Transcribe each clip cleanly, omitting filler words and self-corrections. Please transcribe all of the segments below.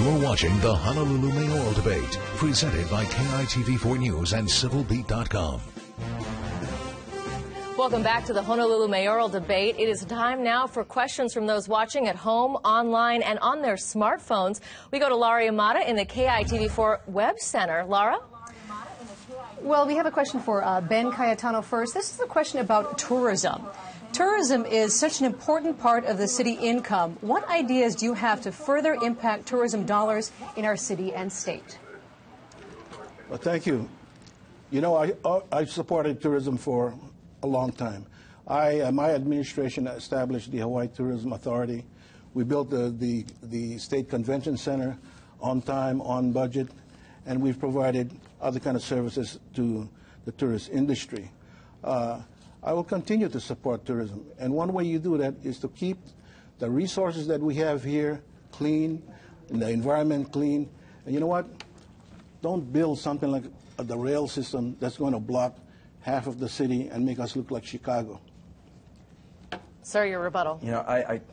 You're watching the Honolulu Mayoral Debate, presented by KITV4 News and CivilBeat.com. Welcome back to the Honolulu Mayoral Debate. It is time now for questions from those watching at home, online, and on their smartphones. We go to Laura Yamada in the KITV4 Web Center. Laura? Well, we have a question for Ben Cayetano first. This is a question about tourism. Tourism is such an important part of the city income. What ideas do you have to further impact tourism dollars in our city and state? Well, thank you. You know, I've supported tourism for a long time. My administration established the Hawaii Tourism Authority. We built the State Convention Center on time, on budget, and we've provided other kind of services to the tourist industry. I will continue to support tourism, and one way you do that is to keep the resources that we have here clean, and the environment clean. And you know what? Don't build something like the rail system that's going to block half of the city and make us look like Chicago. Sir, your rebuttal. You know,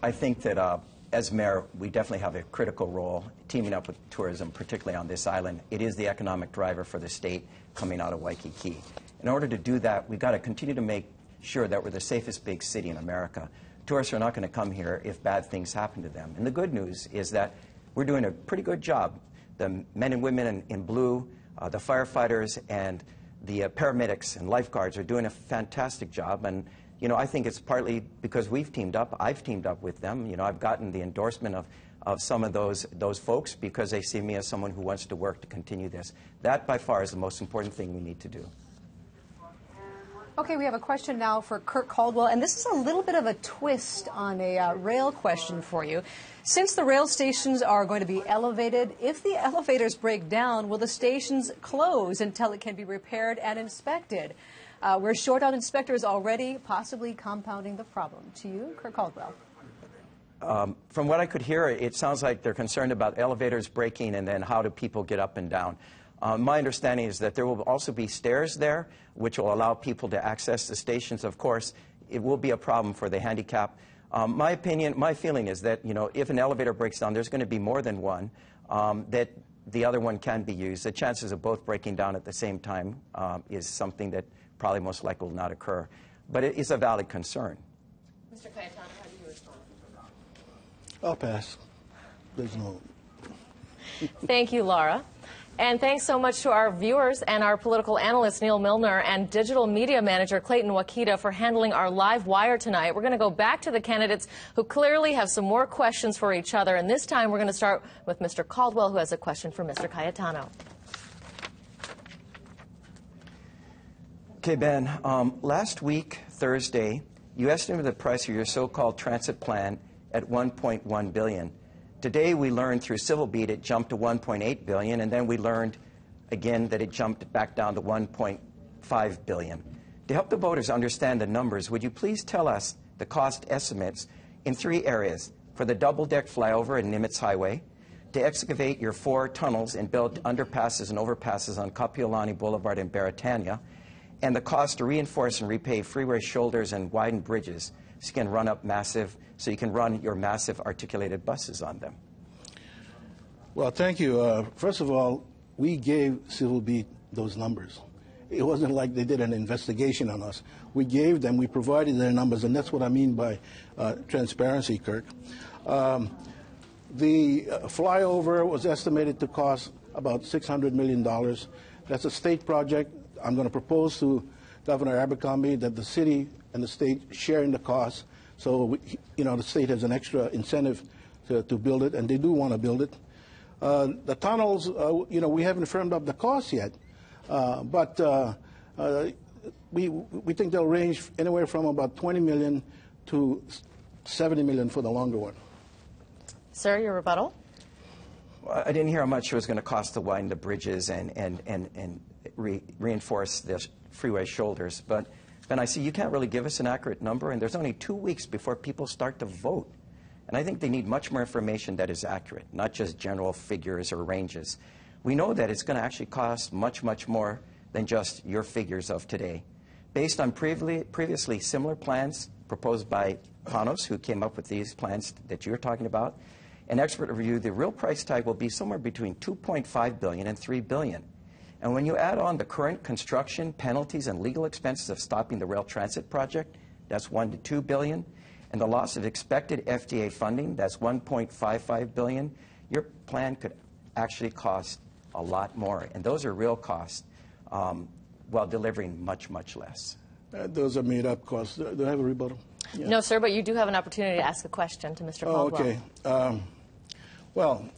I think that as mayor, we definitely have a critical role teaming up with tourism, particularly on this island. It is the economic driver for the state coming out of Waikiki. In order to do that, we've got to continue to make sure that we're the safest big city in America. Tourists are not going to come here if bad things happen to them. And the good news is that we're doing a pretty good job. The men and women in blue, the firefighters, and the paramedics and lifeguards are doing a fantastic job. And, you know, I think it's partly because we've teamed up. I've teamed up with them. You know, I've gotten the endorsement of some of those folks because they see me as someone who wants to work to continue this. That, by far, is the most important thing we need to do. Okay, we have a question now for Kirk Caldwell, and this is a little bit of a twist on a rail question for you. Since the rail stations are going to be elevated, if the elevators break down, will the stations close until it can be repaired and inspected? We're short on inspectors already, possibly compounding the problem. To you, Kirk Caldwell. From what I could hear, it sounds like they're concerned about elevators breaking and then how do people get up and down. My understanding is that there will also be stairs there, which will allow people to access the stations. Of course, it will be a problem for the handicap. My feeling is that, you know, if an elevator breaks down, there's going to be more than one, that the other one can be used. The chances of both breaking down at the same time is something that probably most likely will not occur. But it is a valid concern. Mr. Cayetano, how do you respond? I'll pass. There's no... Thank you, Laura. And thanks so much to our viewers and our political analyst, Neil Milner, and digital media manager, Clayton Wakita, for handling our live wire tonight. We're going to go back to the candidates who clearly have some more questions for each other. And this time, we're going to start with Mr. Caldwell, who has a question for Mr. Cayetano. Okay, Ben. Last week, Thursday, you estimated the price of your so-called transit plan at $1.1 billion. Today, we learned through CivilBeat it jumped to $1.8 billion, and then we learned again that it jumped back down to $1.5 billion. To help the voters understand the numbers, would you please tell us the cost estimates in 3 areas: for the double-deck flyover in Nimitz Highway, to excavate your 4 tunnels and build underpasses and overpasses on Kapiolani Boulevard in Beretania, and the cost to reinforce and repave freeway shoulders and widen bridges so you can run your massive articulated buses on them. Well, thank you. First of all, we gave CivilBeat those numbers. It wasn't like they did an investigation on us. We gave them, we provided their numbers, and that's what I mean by transparency, Kirk. The flyover was estimated to cost about $600 million. That's a state project. I'm going to propose to Governor Abercrombie that the city and the state share in the cost. So, you know, the state has an extra incentive to build it, and they do want to build it. The tunnels, you know, we haven't firmed up the cost yet, but we think they'll range anywhere from about $20 million to $70 million for the longer one. Sir, your rebuttal? Well, I didn't hear how much it was going to cost to widen the bridges and reinforce the freeway shoulders, but Ben, I see you can't really give us an accurate number, and there's only 2 weeks before people start to vote. And I think they need much more information that is accurate, not just general figures or ranges. We know that it's going to actually cost much, much more than just your figures of today. Based on previously similar plans proposed by Panos, who came up with these plans that you're talking about, An expert review, the real price tag will be somewhere between $2.5 billion and $3 billion. And when you add on the current construction, penalties, and legal expenses of stopping the rail transit project, that's $1 to $2 billion. And the loss of expected FDA funding, that's $1.55 billion. Your plan could actually cost a lot more. And those are real costs while delivering much, much less. Those are made-up costs. Do I have a rebuttal? Yeah. No, sir, but you do have an opportunity to ask a question to Mr. Caldwell. Okay. Well,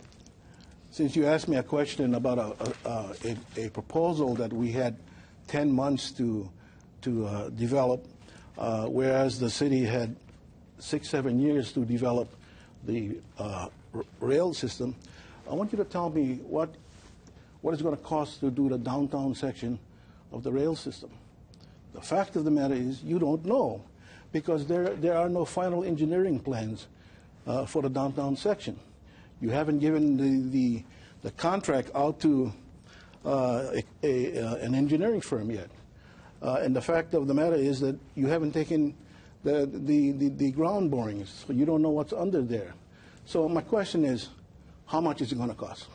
since you asked me a question about a proposal that we had 10 months to develop, whereas the city had 6-7 years to develop the rail system, I want you to tell me what it's going to cost to do the downtown section of the rail system. The fact of the matter is you don't know, because there are no final engineering plans for the downtown section. You haven't given the contract out to an engineering firm yet. And the fact of the matter is that you haven't taken the ground borings, so you don't know what's under there. So my question is, how much is it going to cost?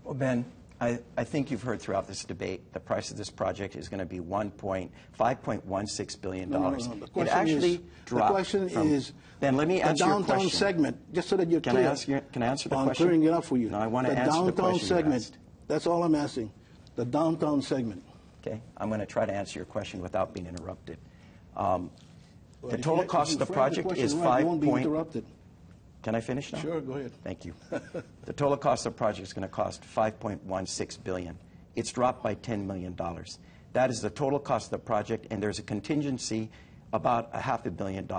Well, Ben, I think you've heard throughout this debate the price of this project is going to be $5.16 billion. No. The question is, Ben, let me answer your question. The downtown segment, just so that you're clear. Can I answer the question? I'm clearing it up for you. No, I want to answer the question. The downtown segment, that's all I'm asking. The downtown segment. Okay, I'm going to try to answer your question without being interrupted. The total cost of the project is Can I finish now? Sure, go ahead. Thank you. The total cost of the project is going to cost $5.16 billion. It's dropped by $10 million. That is the total cost of the project, and there's a contingency about $500 million.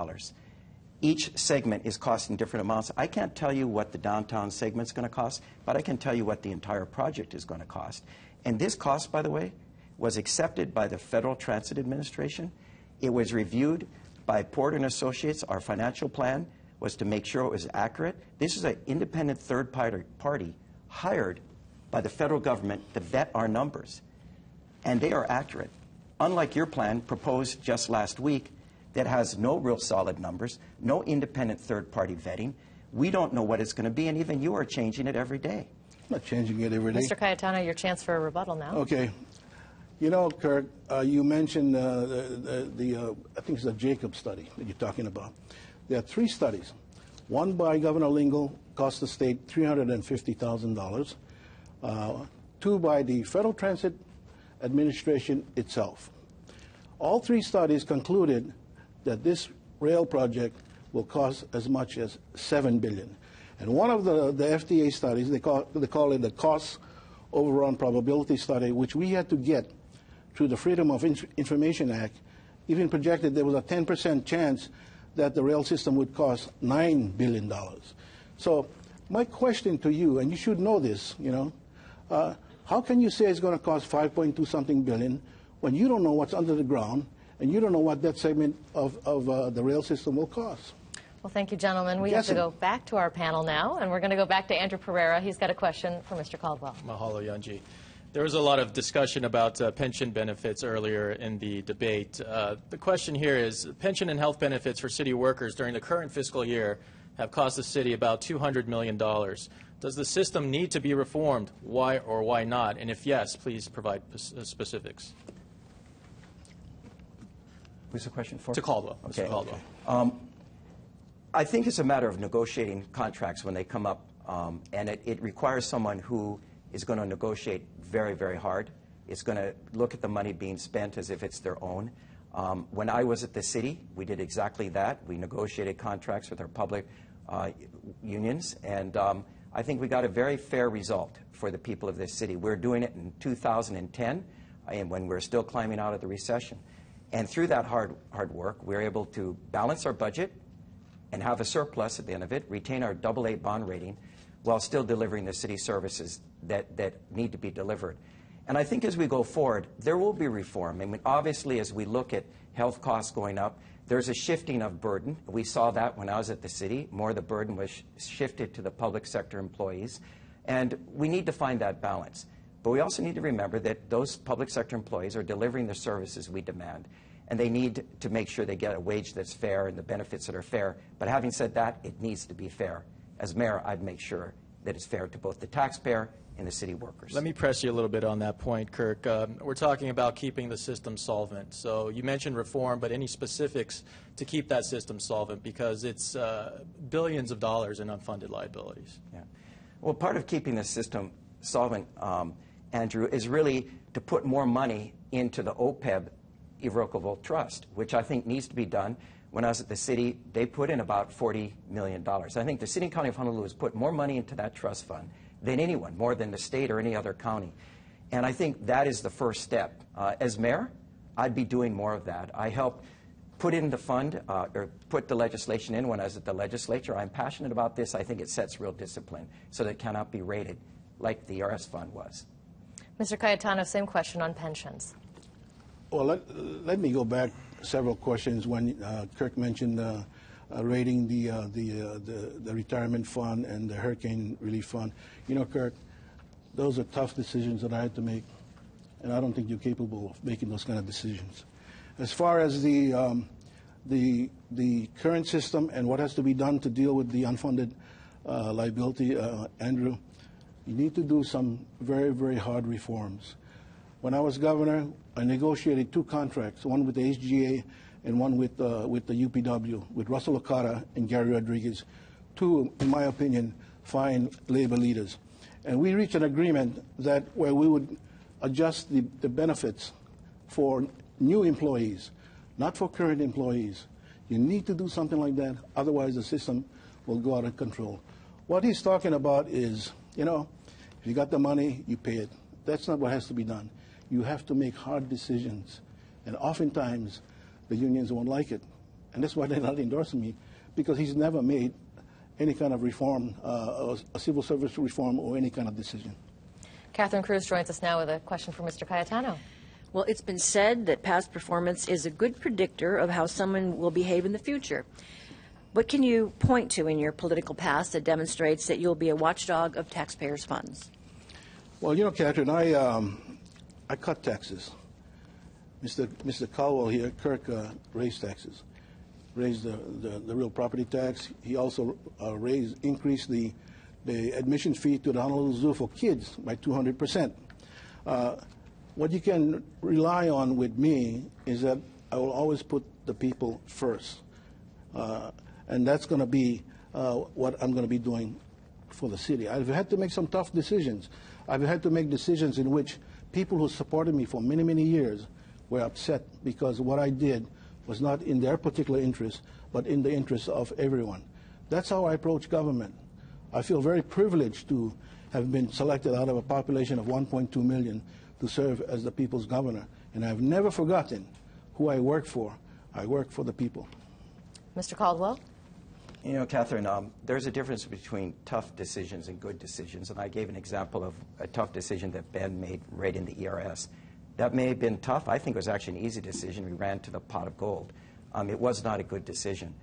Each segment is costing different amounts. I can't tell you what the downtown segment's going to cost, but I can tell you what the entire project is going to cost. And this cost, by the way, was accepted by the Federal Transit Administration. It was reviewed by Porter and Associates. Our financial plan was to make sure it was accurate. This is an independent third party hired by the federal government to vet our numbers, and they are accurate. Unlike your plan proposed just last week that has no real solid numbers, no independent third party vetting, we don't know what it's going to be, and even you are changing it every day. I'm not changing it every day. Mr. Cayetano, your chance for a rebuttal now. Okay. You know, Kirk, you mentioned I think it's the Jacob study that you're talking about. There are 3 studies. One by Governor Lingle cost the state $350,000. 2 by the Federal Transit Administration itself. All 3 studies concluded that this rail project will cost as much as $7 billion. And one of the FDA studies, they call it the cost overrun probability study, which we had to get through the Freedom of Information Act, even projected there was a 10% chance that the rail system would cost $9 billion. So my question to you, and you should know this, you know, how can you say it's going to cost 5.2-something billion when you don't know what's under the ground and you don't know what that segment of the rail system will cost? Well, thank you, gentlemen. We have to go back to our panel now, and we're going to go back to Andrew Pereira. He's got a question for Mr. Caldwell. Mahalo, Yunji. There was a lot of discussion about pension benefits earlier in the debate. The question here is, pension and health benefits for city workers during the current fiscal year have cost the city about $200 million. Does the system need to be reformed? Why or why not? And if yes, please provide specifics. Who's the question for? To Caldwell. Okay. Mr. Caldwell. I think it's a matter of negotiating contracts when they come up, and it requires someone who is going to negotiate very, very hard. It's going to look at the money being spent as if it's their own. When I was at the city, we did exactly that. We negotiated contracts with our public unions, and I think we got a very fair result for the people of this city. We're doing it in 2010, and when we're still climbing out of the recession. And through that hard work, we're able to balance our budget and have a surplus at the end of it, retain our AA bond rating, while still delivering the city services that need to be delivered. And I think as we go forward, there will be reform. I mean, obviously, as we look at health costs going up, there's a shifting of burden. We saw that when I was at the city. More of the burden was shifted to the public sector employees. And we need to find that balance. But we also need to remember that those public sector employees are delivering the services we demand. And they need to make sure they get a wage that's fair and the benefits that are fair. But having said that, it needs to be fair. as mayor, I'd make sure that it's fair to both the taxpayer and the city workers. Let me press you a little bit on that point, Kirk. We're talking about keeping the system solvent. So you mentioned reform, but any specifics to keep that system solvent, because it's billions of dollars in unfunded liabilities. Yeah. Well, part of keeping the system solvent, Andrew, is really to put more money into the OPEB irrevocable trust, which I think needs to be done. When I was at the city, they put in about $40 million. I think the city and county of Honolulu has put more money into that trust fund than anyone, more than the state or any other county. And I think that is the first step. As mayor, I'd be doing more of that. I helped put in the fund, or put the legislation in when I was at the legislature. I'm passionate about this. I think it sets real discipline so that it cannot be rated like the ERS fund was. Mr. Cayetano, same question on pensions. Well, let me go back several questions when Kirk mentioned rating the retirement fund and the hurricane relief fund. You know, Kirk, those are tough decisions that I had to make, and I don't think you're capable of making those kind of decisions. As far as the current system and what has to be done to deal with the unfunded liability, Andrew, you need to do some very, very hard reforms. When I was governor, I negotiated 2 contracts, one with the HGA and one with the UPW, with Russell Okada and Gary Rodriguez, 2, in my opinion, fine labor leaders. And we reached an agreement that where we would adjust the benefits for new employees, not for current employees. You need to do something like that, otherwise the system will go out of control. What he's talking about is, you know, if you got the money, you pay it. That's not what has to be done. You have to make hard decisions, and oftentimes the unions won't like it. And that's why they're not endorsing me, because he's never made any kind of reform, a civil service reform or any kind of decision. Catherine Cruz joins us now with a question for Mr. Cayetano. Well, it's been said that past performance is a good predictor of how someone will behave in the future. What can you point to in your political past that demonstrates that you'll be a watchdog of taxpayers' funds? Well, you know, Catherine, I cut taxes. Mr. Caldwell here, Kirk, raised taxes, raised the real property tax. He also increased the admission fee to the Honolulu Zoo for kids by 200%. What you can rely on with me is that I will always put the people first. And that's going to be what I'm going to be doing for the city. I've had to make some tough decisions. I've had to make decisions in which people who supported me for many, many years were upset because what I did was not in their particular interest, but in the interest of everyone. That's how I approach government. I feel very privileged to have been selected out of a population of 1.2 million to serve as the people's governor. And I've never forgotten who I work for. I work for the people. Mr. Caldwell? You know, Catherine, there's a difference between tough decisions and good decisions, and I gave an example of a tough decision that Ben made right in the ERS. That may have been tough. I think it was actually an easy decision. We ran to the pot of gold. It was not a good decision.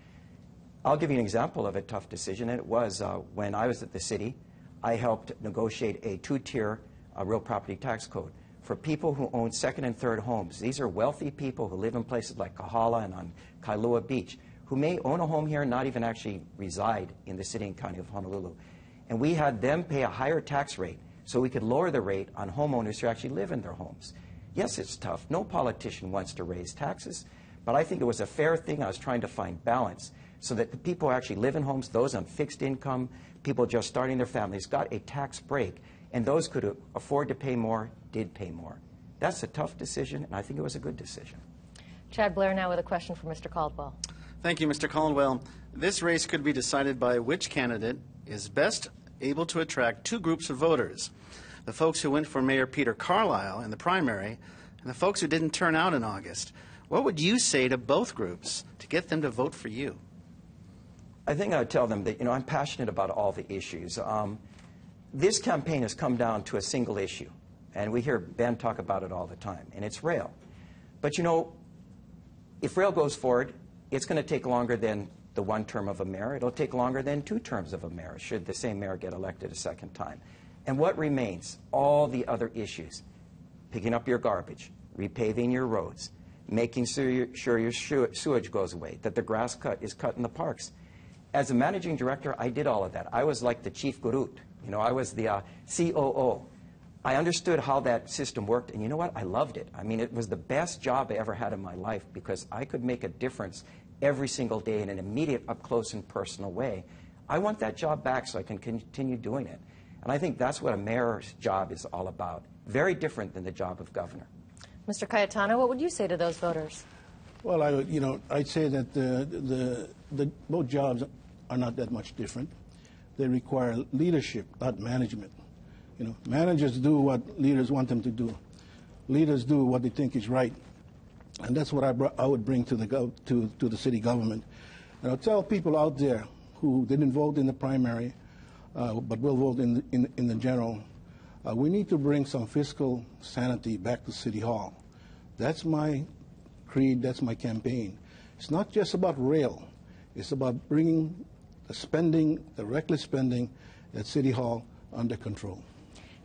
I'll give you an example of a tough decision, and it was when I was at the city, I helped negotiate a 2-tier real property tax code for people who own second and third homes. These are wealthy people who live in places like Kahala and on Kailua Beach, who may own a home here and not even actually reside in the city and county of Honolulu. And we had them pay a higher tax rate so we could lower the rate on homeowners who actually live in their homes. Yes, it's tough. No politician wants to raise taxes, but I think it was a fair thing. I was trying to find balance so that the people who actually live in homes, those on fixed income, people just starting their families, got a tax break, and those could afford to pay more did pay more. That's a tough decision, and I think it was a good decision. Chad Blair now with a question for Mr. Caldwell. Thank you, Mr. Caldwell. This race could be decided by which candidate is best able to attract 2 groups of voters: the folks who went for Mayor Peter Carlisle in the primary and the folks who didn't turn out in August. What would you say to both groups to get them to vote for you? I think I would tell them that, you know, I'm passionate about all the issues. This campaign has come down to a single issue, and we hear Ben talk about it all the time, and it's rail. But, you know, if rail goes forward, it's going to take longer than the 1 term of a mayor. It'll take longer than 2 terms of a mayor, should the same mayor get elected a second time. And what remains? All the other issues. Picking up your garbage, repaving your roads, making sure your sewage goes away, that the grass cut is cut in the parks. As a managing director, I did all of that. I was like the chief gurut. You know, I was the COO. I understood how that system worked, and you know what? I loved it. I mean, it was the best job I ever had in my life because I could make a difference every single day in an immediate, up-close and personal way. I want that job back so I can continue doing it. And I think that's what a mayor's job is all about. Very different than the job of governor. Mr. Cayetano, what would you say to those voters? Well, I'd say that both jobs are not that much different. They require leadership, not management. You know, managers do what leaders want them to do. Leaders do what they think is right, and that's what I would bring to the city government. And I'll tell people out there who didn't vote in the primary, but will vote in the general, we need to bring some fiscal sanity back to City Hall. That's my creed. That's my campaign. It's not just about rail. It's about bringing the spending, the reckless spending at City Hall under control.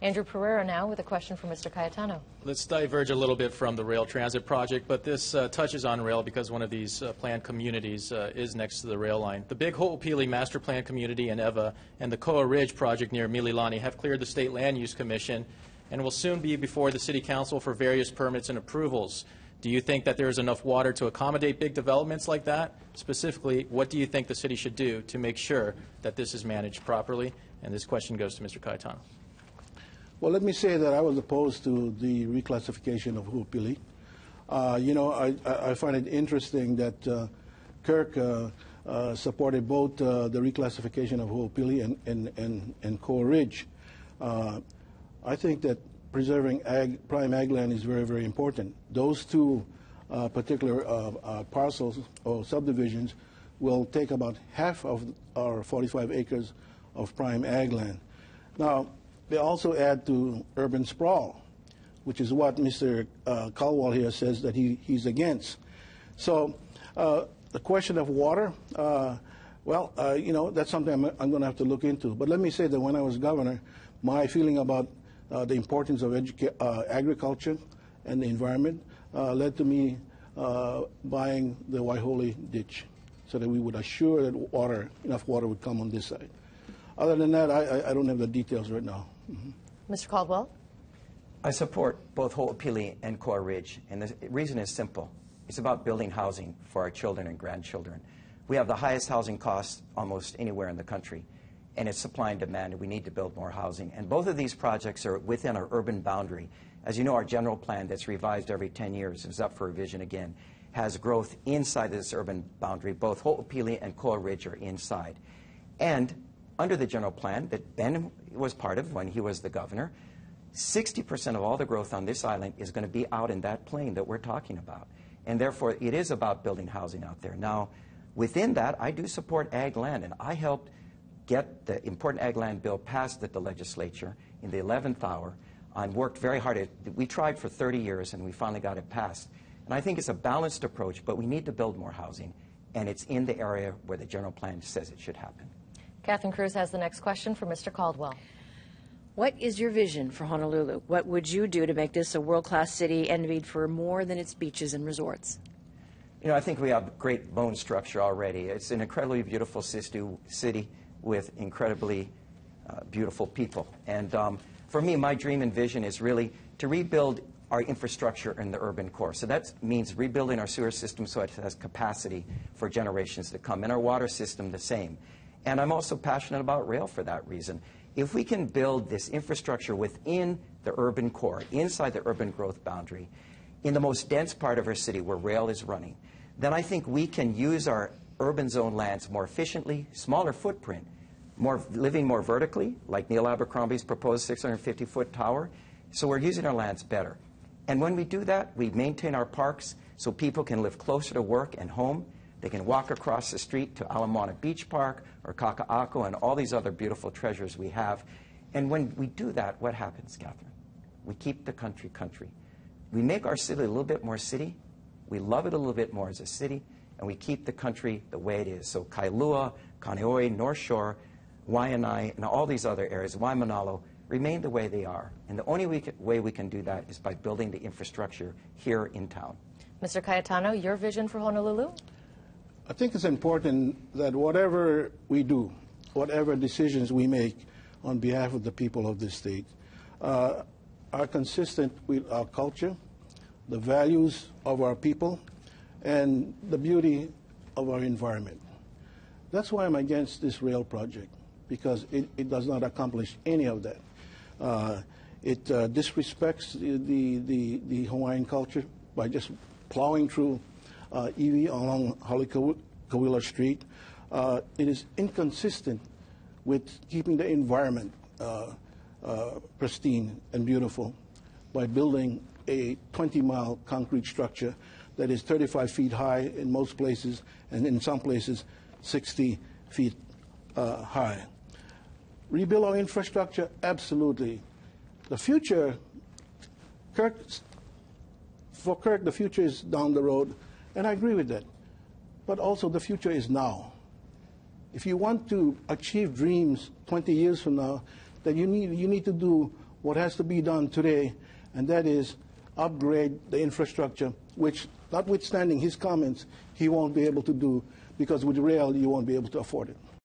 Andrew Pereira now with a question for Mr. Cayetano. Let's diverge a little bit from the rail transit project, but this touches on rail because one of these planned communities is next to the rail line. The Big Ho'opili Master Plan Community in Eva and the Koa Ridge project near Mililani have cleared the State Land Use Commission and will soon be before the City Council for various permits and approvals. Do you think that there is enough water to accommodate big developments like that? Specifically, what do you think the city should do to make sure that this is managed properly? And this question goes to Mr. Cayetano. Well, let me say that I was opposed to the reclassification of Ho'opili. I find it interesting that Kirk supported both the reclassification of Ho'opili and Koa Ridge. I think that preserving prime ag land is very, very important. Those two particular parcels or subdivisions will take about half of our 45 acres of prime ag land. Now, they also add to urban sprawl, which is what Mr. Caldwell here says that he's against. So the question of water, that's something I'm going to have to look into. But let me say that when I was governor, my feeling about the importance of agriculture and the environment led to me buying the Waihole ditch so that we would assure that enough water would come on this side. Other than that, I don't have the details right now. Mm-hmm. Mr. Caldwell? I support both Ho'opili and Koa Ridge, and the reason is simple. It's about building housing for our children and grandchildren. We have the highest housing costs almost anywhere in the country, and it's supply and demand, and we need to build more housing. And both of these projects are within our urban boundary. As you know, our general plan that's revised every 10 years, is up for revision again, has growth inside this urban boundary. Both Ho'opili and Koa Ridge are inside. And under the general plan that Ben was part of when he was the governor, 60% of all the growth on this island is going to be out in that plain that we're talking about. And therefore, it is about building housing out there. Now, within that, I do support ag land, and I helped get the important ag land bill passed at the legislature in the 11th hour and worked very hard. We tried for 30 years, and we finally got it passed. And I think it's a balanced approach, but we need to build more housing, and it's in the area where the general plan says it should happen. Catherine Cruz has the next question for Mr. Caldwell. What is your vision for Honolulu? What would you do to make this a world-class city envied for more than its beaches and resorts? You know, I think we have great bone structure already. It's an incredibly beautiful city with incredibly beautiful people. And for me, my dream and vision is really to rebuild our infrastructure in the urban core. So that means rebuilding our sewer system so it has capacity for generations to come, and our water system the same. And I'm also passionate about rail for that reason. If we can build this infrastructure within the urban core, inside the urban growth boundary, in the most dense part of our city where rail is running, then I think we can use our urban zone lands more efficiently, smaller footprint, living more vertically, like Neil Abercrombie's proposed 650-foot tower. So we're using our lands better. And when we do that, we maintain our parks so people can live closer to work and home. They can walk across the street to Ala Moana Beach Park or Kaka'ako and all these other beautiful treasures we have. And when we do that, what happens, Catherine? We keep the country country. We make our city a little bit more city. We love it a little bit more as a city. And we keep the country the way it is. So Kailua, Kaneohe, North Shore, Waianae, and all these other areas, Waimanalo, remain the way they are. And the only way we can do that is by building the infrastructure here in town. Mr. Cayetano, your vision for Honolulu? I think it's important that whatever we do, whatever decisions we make on behalf of the people of this state, are consistent with our culture, the values of our people, and the beauty of our environment. That's why I'm against this rail project, because it does not accomplish any of that. It disrespects the Hawaiian culture by just plowing through Iwi along Halikawila Street. It is inconsistent with keeping the environment pristine and beautiful by building a 20-mile concrete structure that is 35 feet high in most places, and in some places 60 feet high. Rebuild our infrastructure? Absolutely. The future, for Kirk, the future is down the road, and I agree with that. But also the future is now. If you want to achieve dreams 20 years from now, then you need to do what has to be done today, and that is upgrade the infrastructure, which, notwithstanding his comments, he won't be able to do, because with rail you won't be able to afford it.